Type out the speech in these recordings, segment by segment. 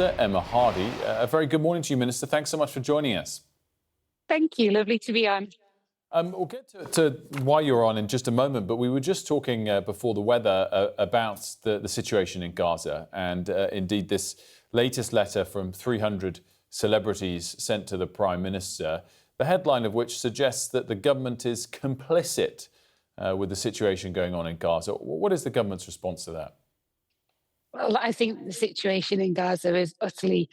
Emma Hardy. A very good morning to you, Minister. Thanks so much for joining us. Thank you. Lovely to be on. We'll get to why you're on in just a moment, but we were just talking before the weather about the situation in Gaza and indeed this latest letter from 300 celebrities sent to the Prime Minister, the headline of which suggests that the government is complicit with the situation going on in Gaza. What is the government's response to that? Well, I think the situation in Gaza is utterly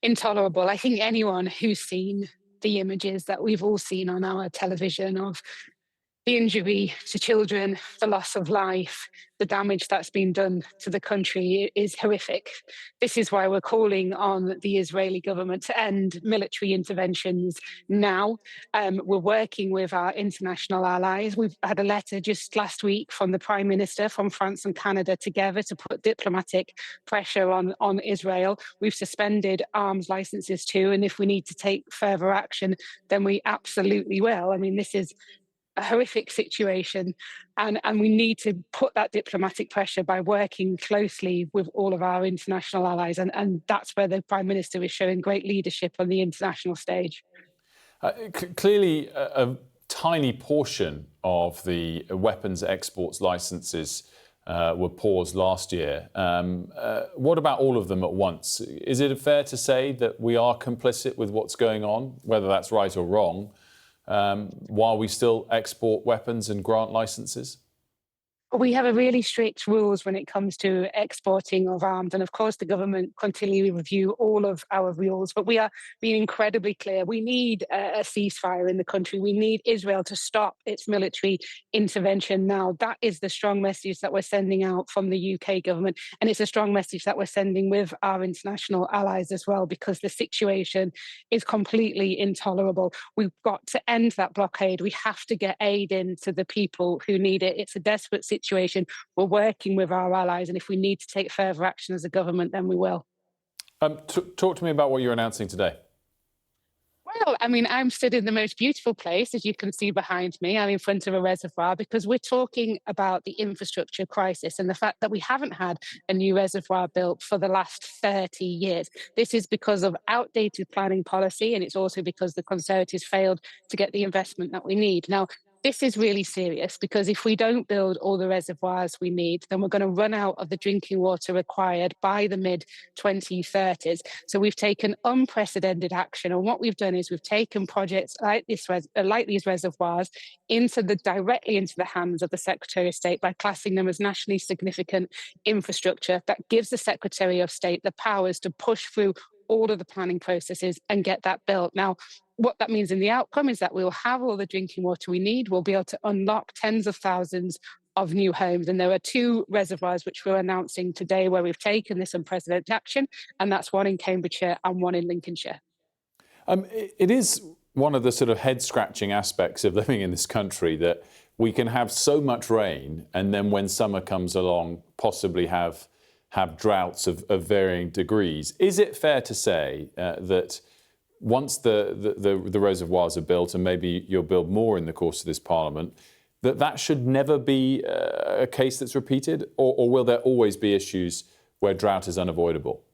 intolerable. I think anyone who's seen the images that we've all seen on our television of the injury to children, the loss of life, the damage that's been done to the country is horrific. This is why we're calling on the Israeli government to end military interventions now. We're working with our international allies. We've had a letter just last week from the Prime Minister from France and Canada together to put diplomatic pressure on Israel. We've suspended arms licenses too, and if we need to take further action, then we absolutely will. I mean, this is a horrific situation, and we need to put that diplomatic pressure by working closely with all of our international allies, and that's where the Prime Minister is showing great leadership on the international stage. Clearly, a tiny portion of the weapons exports licenses were paused last year. What about all of them at once? Is it fair to say that we are complicit with what's going on, whether that's right or wrong, while we still export weapons and grant licenses? We have a really strict rules when it comes to exporting of arms. And of course, the government continually review all of our rules. But we are being incredibly clear. We need a ceasefire in the country. We need Israel to stop its military intervention now. That is the strong message that we're sending out from the UK government. And it's a strong message that we're sending with our international allies as well, because the situation is completely intolerable. We've got to end that blockade. We have to get aid in to the people who need it. It's a desperate situation. We're working with our allies, and if we need to take further action as a government, then we will. Talk to me about what you're announcing today. Well, I mean, I'm stood in the most beautiful place, as you can see behind me. I'm in front of a reservoir because we're talking about the infrastructure crisis and the fact that we haven't had a new reservoir built for the last 30 years. This is because of outdated planning policy, and it's also because the Conservatives failed to get the investment that we need. Now, this is really serious because if we don't build all the reservoirs we need, then we're going to run out of the drinking water required by the mid-2030s. So we've taken unprecedented action. And what we've done is we've taken projects like these reservoirs directly into the hands of the Secretary of State by classing them as nationally significant infrastructure that gives the Secretary of State the powers to push through all of the planning processes and get that built. Now, what that means in the outcome is that we'll have all the drinking water we need. We'll be able to unlock tens of thousands of new homes. And there are two reservoirs which we're announcing today where we've taken this unprecedented action, and that's one in Cambridgeshire and one in Lincolnshire. It is one of the sort of head-scratching aspects of living in this country that we can have so much rain, and then when summer comes along, possibly have droughts of varying degrees. Is it fair to say that once the reservoirs are built, and maybe you'll build more in the course of this Parliament, that should never be a case that's repeated? Or will there always be issues where drought is unavoidable?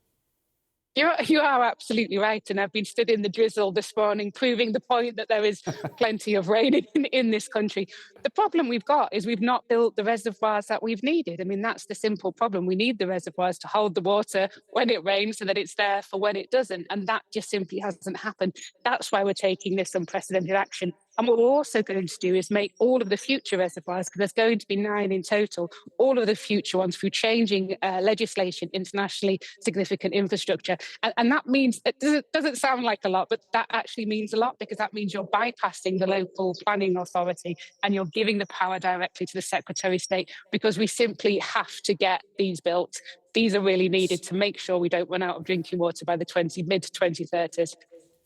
You are absolutely right. And I've been stood in the drizzle this morning, proving the point that there is plenty of rain in this country. The problem we've got is we've not built the reservoirs that we've needed. I mean, that's the simple problem. We need the reservoirs to hold the water when it rains so that it's there for when it doesn't. And that just simply hasn't happened. That's why we're taking this unprecedented action. And what we're also going to do is make all of the future reservoirs, because there's going to be 9 in total, all of the future ones through changing legislation, internationally significant infrastructure. And that means, it doesn't sound like a lot, but that actually means a lot, because that means you're bypassing the local planning authority and you're giving the power directly to the Secretary of State, because we simply have to get these built. These are really needed to make sure we don't run out of drinking water by the mid-2030s.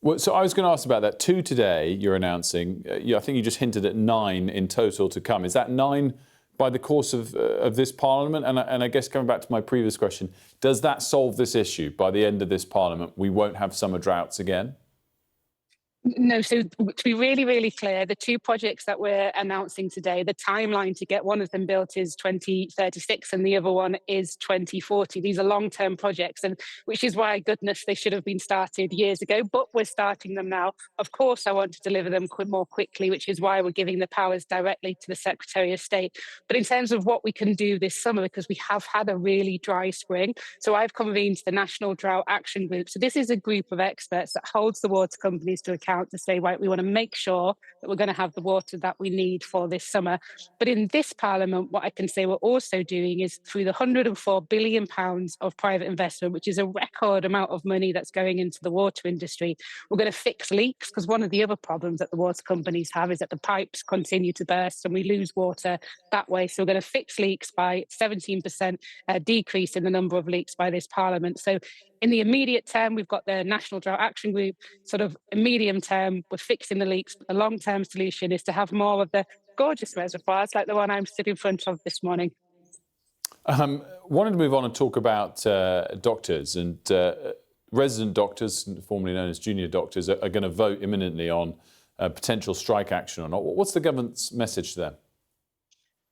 Well, so I was going to ask about that. 2 today you're announcing. I think you just hinted at 9 in total to come. Is that 9 by the course of this Parliament? And I guess coming back to my previous question, does that solve this issue? By the end of this Parliament, we won't have summer droughts again? No, so to be really, really clear, the two projects that we're announcing today, the timeline to get one of them built is 2036 and the other one is 2040. These are long-term projects, and which is why, goodness, they should have been started years ago, but we're starting them now. Of course, I want to deliver them more quickly, which is why we're giving the powers directly to the Secretary of State. But in terms of what we can do this summer, because we have had a really dry spring, so I've convened the National Drought Action Group. So this is a group of experts that holds the water companies to account to say, right, we want to make sure that we're going to have the water that we need for this summer. But in this Parliament, what I can say we're also doing is through the £104 billion of private investment, which is a record amount of money that's going into the water industry, we're going to fix leaks, because one of the other problems that the water companies have is that the pipes continue to burst and we lose water that way. So we're going to fix leaks by 17% decrease in the number of leaks by this Parliament. So in the immediate term, we've got the National Drought Action Group. Sort of medium term, we're fixing the leaks, but the long-term solution is to have more of the gorgeous reservoirs like the one I'm sitting in front of this morning. Wanted to move on and talk about doctors and resident doctors, formerly known as junior doctors, are going to vote imminently on potential strike action or not. What's the government's message to them?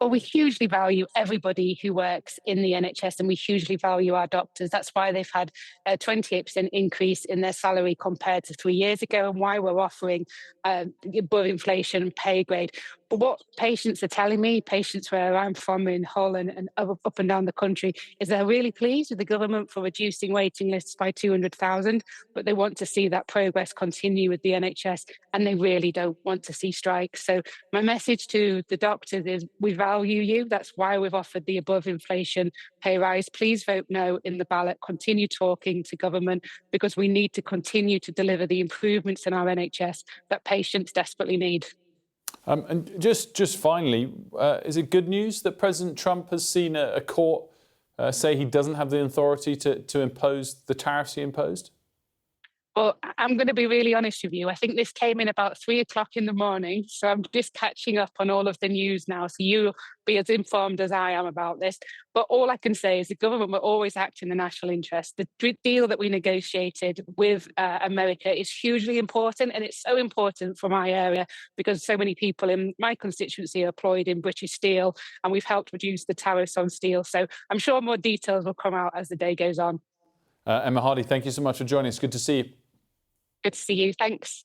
Well, we hugely value everybody who works in the NHS, and we hugely value our doctors. That's why they've had a 28% increase in their salary compared to 3 years ago, and why we're offering above inflation pay grade. But what patients are telling me, patients where I'm from in Hull and up and down the country, is they're really pleased with the government for reducing waiting lists by 200,000, but they want to see that progress continue with the NHS, and they really don't want to see strikes. So my message to the doctors is we value you. That's why we've offered the above inflation pay rise. Please vote no in the ballot. Continue talking to government, because we need to continue to deliver the improvements in our NHS that patients desperately need. And just finally, is it good news that President Trump has seen a court say he doesn't have the authority to impose the tariffs he imposed? Well, I'm going to be really honest with you. I think this came in about 3 o'clock in the morning. So I'm just catching up on all of the news now. So you'll be as informed as I am about this. But all I can say is the government will always act in the national interest. The deal that we negotiated with America is hugely important. And it's so important for my area because so many people in my constituency are employed in British steel, and we've helped reduce the tariffs on steel. So I'm sure more details will come out as the day goes on. Emma Hardy, thank you so much for joining us. Good to see you. Good to see you. Thanks.